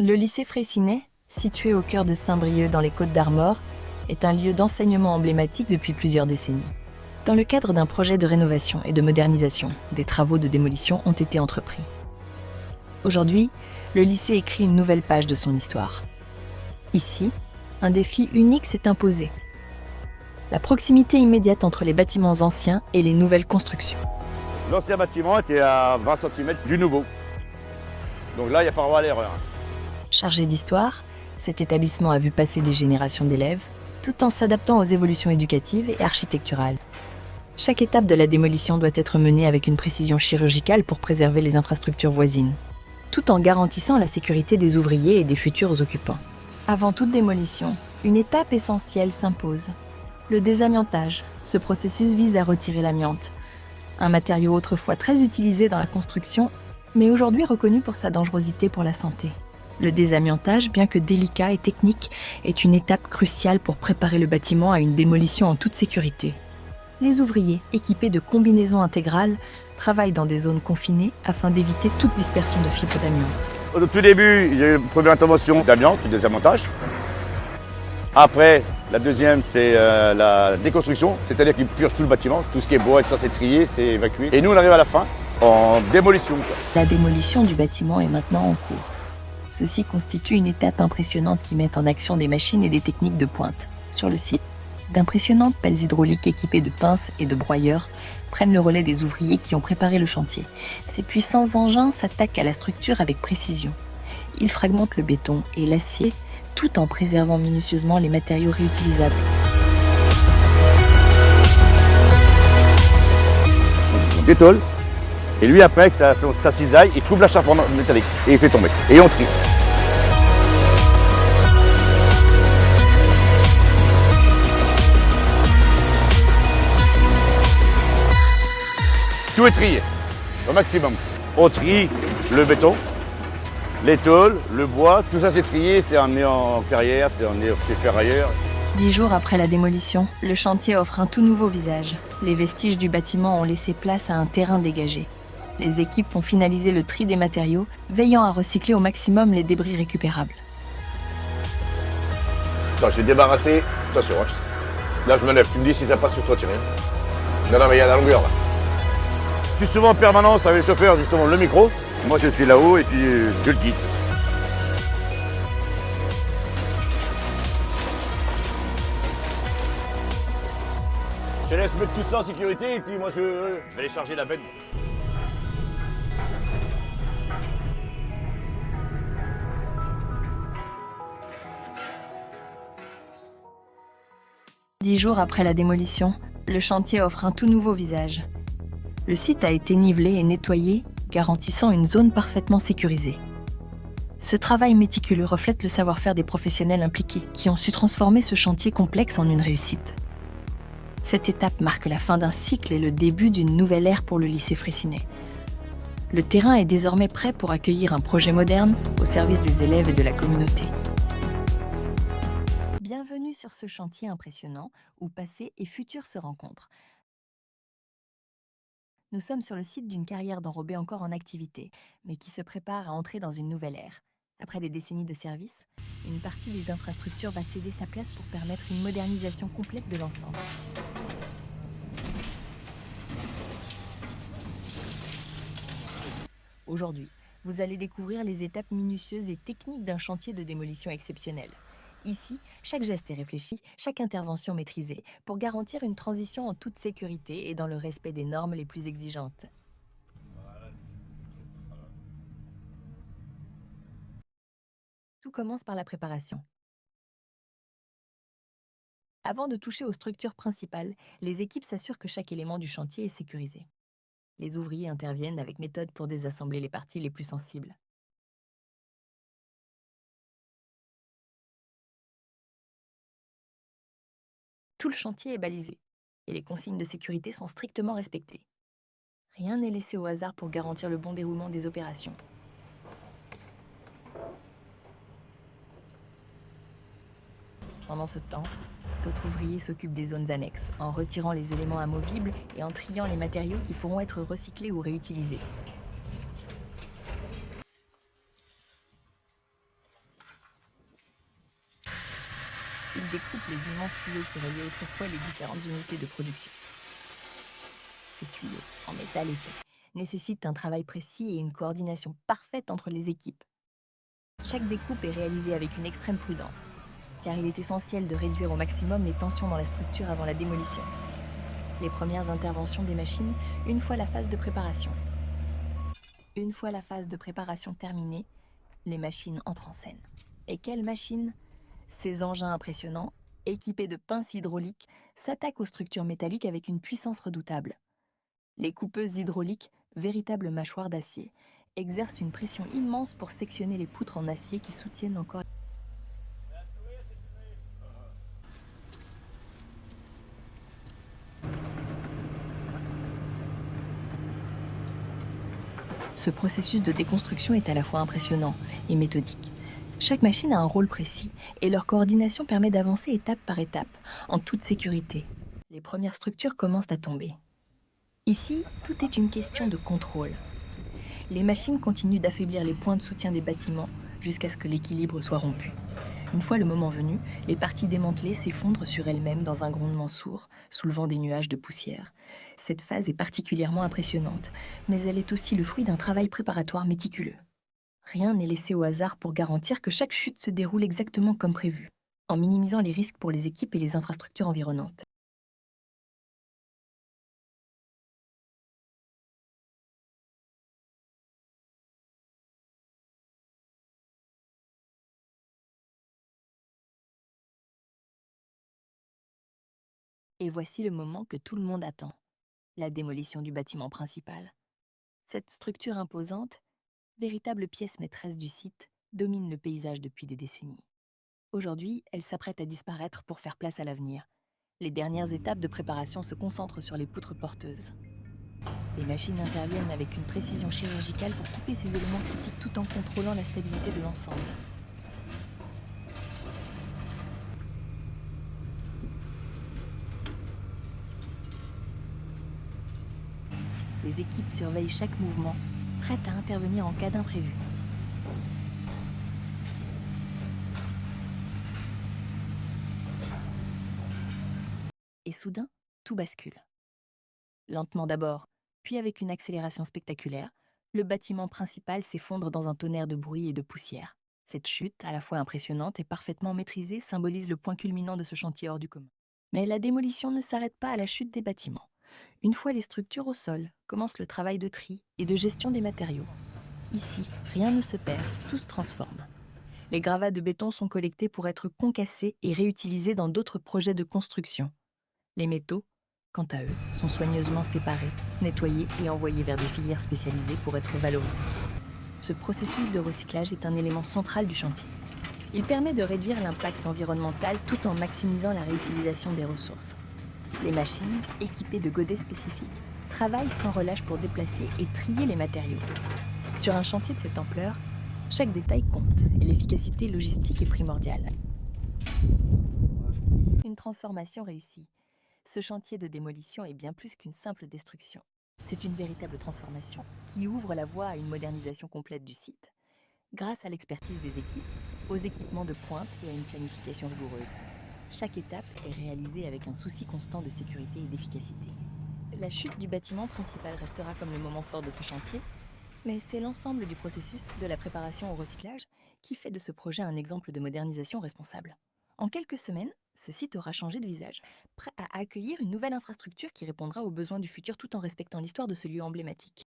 Le lycée Freycinet, situé au cœur de Saint-Brieuc dans les Côtes-d'Armor, est un lieu d'enseignement emblématique depuis plusieurs décennies. Dans le cadre d'un projet de rénovation et de modernisation, des travaux de démolition ont été entrepris. Aujourd'hui, le lycée écrit une nouvelle page de son histoire. Ici, un défi unique s'est imposé. La proximité immédiate entre les bâtiments anciens et les nouvelles constructions. L'ancien bâtiment était à 20 cm du nouveau. Donc là, il n'y a pas droit à l'erreur. Chargé d'histoire, cet établissement a vu passer des générations d'élèves, tout en s'adaptant aux évolutions éducatives et architecturales. Chaque étape de la démolition doit être menée avec une précision chirurgicale pour préserver les infrastructures voisines, tout en garantissant la sécurité des ouvriers et des futurs occupants. Avant toute démolition, une étape essentielle s'impose. Le désamiantage. Ce processus vise à retirer l'amiante, un matériau autrefois très utilisé dans la construction, mais aujourd'hui reconnu pour sa dangerosité pour la santé. Le désamiantage, bien que délicat et technique, est une étape cruciale pour préparer le bâtiment à une démolition en toute sécurité. Les ouvriers, équipés de combinaisons intégrales, travaillent dans des zones confinées afin d'éviter toute dispersion de fibres d'amiante. Au tout début, il y a eu une première intervention d'amiante, du désamontage. Après, la deuxième, c'est la déconstruction, c'est-à-dire qu'ils purgent tout le bâtiment, tout ce qui est bois et tout ça, c'est trié, c'est évacué. Et nous, on arrive à la fin, en démolition. La démolition du bâtiment est maintenant en cours. Ceci constitue une étape impressionnante qui met en action des machines et des techniques de pointe. Sur le site, d'impressionnantes pelles hydrauliques équipées de pinces et de broyeurs prennent le relais des ouvriers qui ont préparé le chantier. Ces puissants engins s'attaquent à la structure avec précision. Ils fragmentent le béton et l'acier tout en préservant minutieusement les matériaux réutilisables. On détole, et lui après, avec sa cisaille, il coupe la charpente métallique et il fait tomber. Et on trie. Tout est trié, au maximum. On trie le béton, les tôles, le bois, tout ça c'est trié, c'est emmené en carrière, c'est emmené chez ferrailleur. 10 jours après la démolition, le chantier offre un tout nouveau visage. Les vestiges du bâtiment ont laissé place à un terrain dégagé. Les équipes ont finalisé le tri des matériaux, veillant à recycler au maximum les débris récupérables. Attends, je vais débarrasser. Attention, hein. Là je me lève, tu me dis si ça passe sur toi, tu rien. Non, mais il y a la longueur là. Je suis souvent en permanence avec le chauffeur, justement, le micro. Moi je suis là-haut et puis je le guide. Je te laisse mettre tout ça en sécurité et puis moi je vais aller charger la benne. Dix jours après la démolition, le chantier offre un tout nouveau visage. Le site a été nivelé et nettoyé, garantissant une zone parfaitement sécurisée. Ce travail méticuleux reflète le savoir-faire des professionnels impliqués, qui ont su transformer ce chantier complexe en une réussite. Cette étape marque la fin d'un cycle et le début d'une nouvelle ère pour le lycée Freycinet. Le terrain est désormais prêt pour accueillir un projet moderne au service des élèves et de la communauté. Bienvenue sur ce chantier impressionnant où passé et futur se rencontrent. Nous sommes sur le site d'une carrière d'enrobé encore en activité, mais qui se prépare à entrer dans une nouvelle ère. Après des décennies de service, une partie des infrastructures va céder sa place pour permettre une modernisation complète de l'ensemble. Aujourd'hui, vous allez découvrir les étapes minutieuses et techniques d'un chantier de démolition exceptionnel. Ici, chaque geste est réfléchi, chaque intervention maîtrisée, pour garantir une transition en toute sécurité et dans le respect des normes les plus exigeantes. Tout commence par la préparation. Avant de toucher aux structures principales, les équipes s'assurent que chaque élément du chantier est sécurisé. Les ouvriers interviennent avec méthode pour désassembler les parties les plus sensibles. Tout le chantier est balisé et les consignes de sécurité sont strictement respectées. Rien n'est laissé au hasard pour garantir le bon déroulement des opérations. Pendant ce temps, d'autres ouvriers s'occupent des zones annexes, en retirant les éléments amovibles et en triant les matériaux qui pourront être recyclés ou réutilisés. Il découpe les immenses tuyaux qui reliaient autrefois les différentes unités de production. Ces tuyaux, en métal épais, nécessitent un travail précis et une coordination parfaite entre les équipes. Chaque découpe est réalisée avec une extrême prudence, car il est essentiel de réduire au maximum les tensions dans la structure avant la démolition. Les premières interventions des machines, une fois la phase de préparation. Une fois la phase de préparation terminée, les machines entrent en scène. Et quelles machines? Ces engins impressionnants, équipés de pinces hydrauliques, s'attaquent aux structures métalliques avec une puissance redoutable. Les coupeuses hydrauliques, véritables mâchoires d'acier, exercent une pression immense pour sectionner les poutres en acier qui soutiennent encore. Ce processus de déconstruction est à la fois impressionnant et méthodique. Chaque machine a un rôle précis et leur coordination permet d'avancer étape par étape, en toute sécurité. Les premières structures commencent à tomber. Ici, tout est une question de contrôle. Les machines continuent d'affaiblir les points de soutien des bâtiments jusqu'à ce que l'équilibre soit rompu. Une fois le moment venu, les parties démantelées s'effondrent sur elles-mêmes dans un grondement sourd, soulevant des nuages de poussière. Cette phase est particulièrement impressionnante, mais elle est aussi le fruit d'un travail préparatoire méticuleux. Rien n'est laissé au hasard pour garantir que chaque chute se déroule exactement comme prévu, en minimisant les risques pour les équipes et les infrastructures environnantes. Et voici le moment que tout le monde attend, la démolition du bâtiment principal. Cette structure imposante, véritable pièce maîtresse du site, domine le paysage depuis des décennies. Aujourd'hui, elle s'apprête à disparaître pour faire place à l'avenir. Les dernières étapes de préparation se concentrent sur les poutres porteuses. Les machines interviennent avec une précision chirurgicale pour couper ces éléments critiques tout en contrôlant la stabilité de l'ensemble. Les équipes surveillent chaque mouvement, prêtes à intervenir en cas d'imprévu. Et soudain, tout bascule. Lentement d'abord, puis avec une accélération spectaculaire, le bâtiment principal s'effondre dans un tonnerre de bruit et de poussière. Cette chute, à la fois impressionnante et parfaitement maîtrisée, symbolise le point culminant de ce chantier hors du commun. Mais la démolition ne s'arrête pas à la chute des bâtiments. Une fois les structures au sol, commence le travail de tri et de gestion des matériaux. Ici, rien ne se perd, tout se transforme. Les gravats de béton sont collectés pour être concassés et réutilisés dans d'autres projets de construction. Les métaux, quant à eux, sont soigneusement séparés, nettoyés et envoyés vers des filières spécialisées pour être valorisés. Ce processus de recyclage est un élément central du chantier. Il permet de réduire l'impact environnemental tout en maximisant la réutilisation des ressources. Les machines, équipées de godets spécifiques, travaillent sans relâche pour déplacer et trier les matériaux. Sur un chantier de cette ampleur, chaque détail compte et l'efficacité logistique est primordiale. Une transformation réussie. Ce chantier de démolition est bien plus qu'une simple destruction. C'est une véritable transformation qui ouvre la voie à une modernisation complète du site, grâce à l'expertise des équipes, aux équipements de pointe et à une planification rigoureuse. Chaque étape est réalisée avec un souci constant de sécurité et d'efficacité. La chute du bâtiment principal restera comme le moment fort de ce chantier, mais c'est l'ensemble du processus de la préparation au recyclage qui fait de ce projet un exemple de modernisation responsable. En quelques semaines, ce site aura changé de visage, prêt à accueillir une nouvelle infrastructure qui répondra aux besoins du futur tout en respectant l'histoire de ce lieu emblématique.